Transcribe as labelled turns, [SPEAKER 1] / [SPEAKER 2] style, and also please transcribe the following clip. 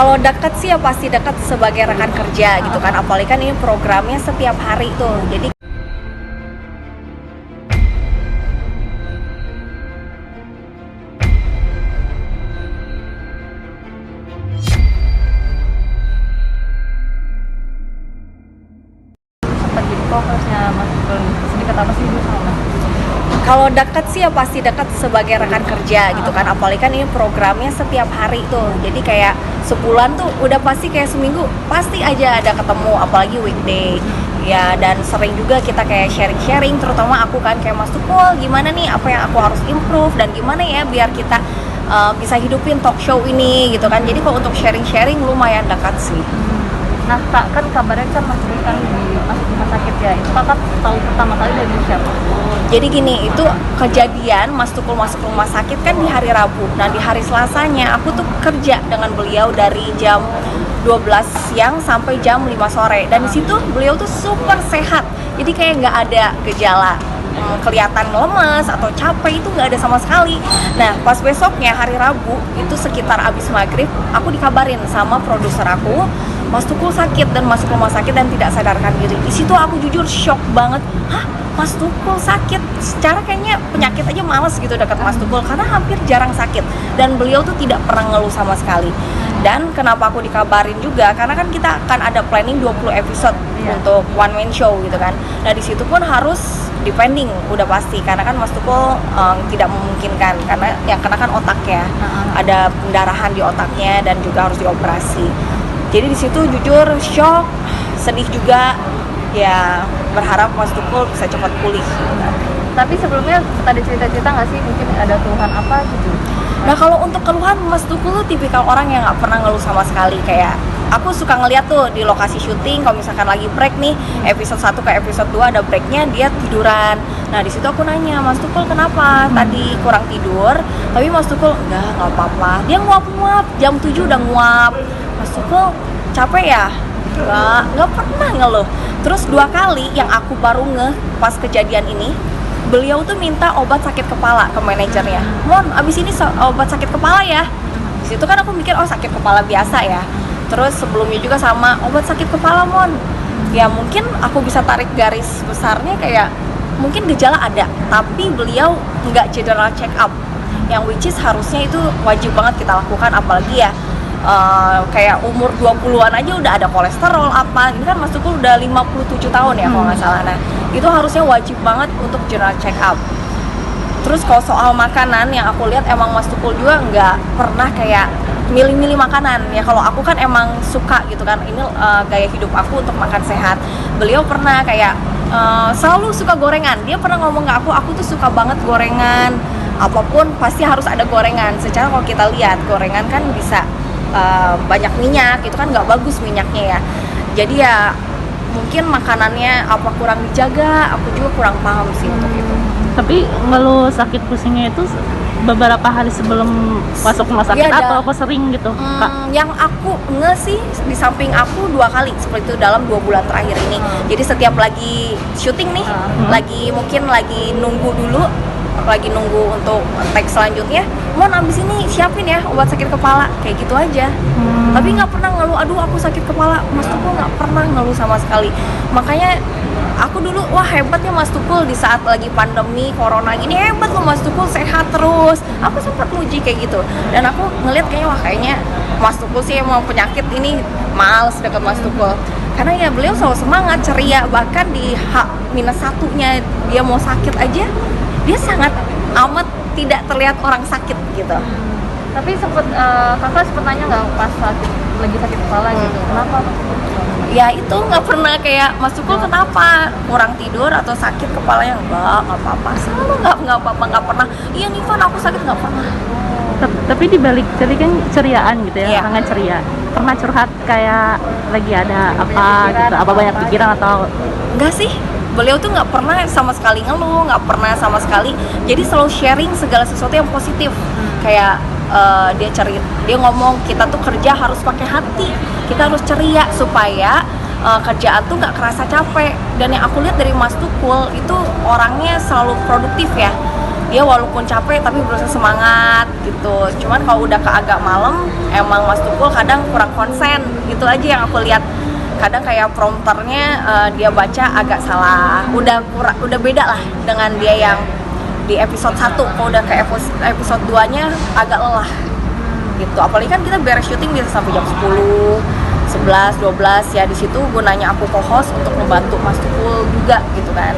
[SPEAKER 1] Kalau dekat sih ya pasti dekat sebagai rekan kerja gitu kan, apalagi kan ini programnya setiap hari tuh. Jadi
[SPEAKER 2] sempat jadi fokusnya Mas Tukul sedekat apa sih dulu sama Mas?
[SPEAKER 1] kalau dekat sih ya pasti dekat sebagai rekan kerja gitu kan, apalagi kan ini programnya setiap hari tuh. Jadi kayak sebulan tuh udah pasti kayak seminggu pasti aja ada ketemu, apalagi weekday ya. Dan sering juga kita kayak sharing-sharing, terutama aku kan kayak Mas Tukul, gimana nih apa yang aku harus improve dan gimana ya biar kita bisa hidupin talk show ini gitu kan. Jadi kalau untuk sharing-sharing lumayan dekat sih.
[SPEAKER 2] Nah Kak, kan kabarnya kan Mas Tukul kan masuk rumah sakit ya, itu Kakak tahu pertama kali dari siapa?
[SPEAKER 1] Jadi gini, itu kejadian Mas Tukul masuk rumah sakit kan di hari Rabu. Nah di hari Selasanya aku tuh kerja dengan beliau dari jam 12 siang sampai jam 5 sore. Dan di situ beliau tuh super sehat. Jadi kayak nggak ada gejala kelihatan lemas atau capek, itu nggak ada sama sekali. Nah pas besoknya hari Rabu itu sekitar abis maghrib, aku dikabarin sama produser aku, Mas Tukul sakit dan masuk rumah sakit dan tidak sadarkan diri. Di situ aku jujur shock banget. Hah? Mas Tukul sakit? Secara kayaknya penyakit aja males gitu dekat Mas Tukul, karena hampir jarang sakit dan beliau tuh tidak pernah ngeluh sama sekali. Dan kenapa aku dikabarin juga, karena kan kita akan ada planning 20 episode untuk one man show gitu kan. Nah di situ pun harus depending udah pasti, karena kan Mas Tukul tidak memungkinkan karena yang kena kan otaknya, ada pendarahan di otaknya dan juga harus dioperasi. Jadi di situ jujur shock, sedih juga. Ya berharap Mas Tukul bisa cepat pulih.
[SPEAKER 2] Tapi sebelumnya ada cerita-cerita nggak sih, mungkin ada keluhan apa gitu?
[SPEAKER 1] Nah kalau untuk keluhan, Mas Tukul tuh tipikal orang yang nggak pernah ngeluh sama sekali. Kayak aku suka ngeliat tuh di lokasi syuting, kalau misalkan lagi break nih, episode 1 ke episode 2 ada breaknya, dia tiduran. Nah di situ aku nanya, Mas Tukul kenapa tadi kurang tidur? Tapi Mas Tukul nggak apa-apa. Dia nguap-nguap, jam 7 udah nguap. Mas Tukul capek ya? Nggak pernah ngeluh. Terus 2 kali yang aku baru ngeh pas kejadian ini, beliau tuh minta obat sakit kepala ke manajernya. Mon, abis ini obat sakit kepala ya. Di situ kan aku mikir oh sakit kepala biasa ya. Terus sebelumnya juga sama, obat sakit kepala Mon. Ya mungkin aku bisa tarik garis besarnya kayak mungkin gejala ada, tapi beliau nggak general check up. Yang which is harusnya itu wajib banget kita lakukan, apalagi ya kayak umur 20-an aja udah ada kolesterol apa. Ini kan Mas Tukul udah 57 tahun ya kalau nggak salah. Nah itu harusnya wajib banget untuk general check up. Terus kalau soal makanan yang aku lihat, emang Mas Tukul juga nggak pernah kayak milih-milih makanan ya. Kalau aku kan emang suka gitu kan, ini gaya hidup aku untuk makan sehat. Beliau pernah kayak selalu suka gorengan. Dia pernah ngomong ke aku tuh suka banget gorengan, apapun pasti harus ada gorengan. Secara kalau kita lihat gorengan kan bisa banyak minyak, itu kan nggak bagus minyaknya ya. Jadi ya mungkin makanannya apa kurang dijaga, aku juga kurang paham sih untuk itu.
[SPEAKER 3] Tapi ngeluh sakit pusingnya itu beberapa hari sebelum masuk rumah sakit atau apa sering gitu, Kak?
[SPEAKER 1] Yang aku nge sih di samping aku 2 kali seperti itu dalam 2 bulan terakhir ini. Jadi setiap lagi syuting nih, lagi nunggu dulu, lagi nunggu untuk tag selanjutnya, Mon abis ini siapin ya obat sakit kepala, kayak gitu aja. Tapi nggak pernah ngeluh, aduh aku sakit kepala. Mas Tukul nggak pernah ngeluh sama sekali. Makanya aku dulu, wah hebat ya Mas Tukul di saat lagi pandemi corona gini, hebat loh Mas Tukul sehat terus. Aku sempat muji kayak gitu. Dan aku ngeliat kayaknya wah kayaknya Mas Tukul sih emang penyakit ini males deket Mas Tukul. Karena ya beliau selalu semangat, ceria, bahkan di H-1-nya dia mau sakit aja, dia sangat amat tidak terlihat orang sakit gitu.
[SPEAKER 2] Tapi kakak sempet nanya nggak pas lagi sakit kepala gitu, kenapa Mas Tukul?
[SPEAKER 1] Ya itu nggak pernah kayak Mas Tukul kenapa kurang tidur atau sakit kepalanya, nggak apa-apa, selalu nggak apa-apa, nggak pernah. Iya nih Van aku sakit, nggak pernah.
[SPEAKER 3] Tapi dibalik jadi kan ceriaan gitu ya,
[SPEAKER 1] Iya.
[SPEAKER 3] orangnya ceria. Pernah curhat kayak lagi ada apa gitu, apa banyak pikiran atau
[SPEAKER 1] Enggak sih, beliau tuh nggak pernah sama sekali ngeluh, nggak pernah sama sekali. Jadi selalu sharing segala sesuatu yang positif. Kayak dia ngomong kita tuh kerja harus pakai hati, kita harus ceria supaya kerjaan tuh nggak kerasa capek. Dan yang aku lihat dari Mas Tukul itu orangnya selalu produktif ya. dia walaupun capek tapi berusaha semangat gitu. Cuman kalau udah ke agak malam emang Mas Tukul kadang kurang konsen, gitu aja yang aku lihat. Kadang kayak prompternya dia baca agak salah, udah beda lah dengan dia yang di episode 1. Kalau udah ke episode 2 nya agak lelah gitu. Apalagi kan kita beres syuting bisa sampai jam 10, 11, 12 ya. Di situ gunanya aku co-host untuk membantu Mas Tukul juga gitu kan.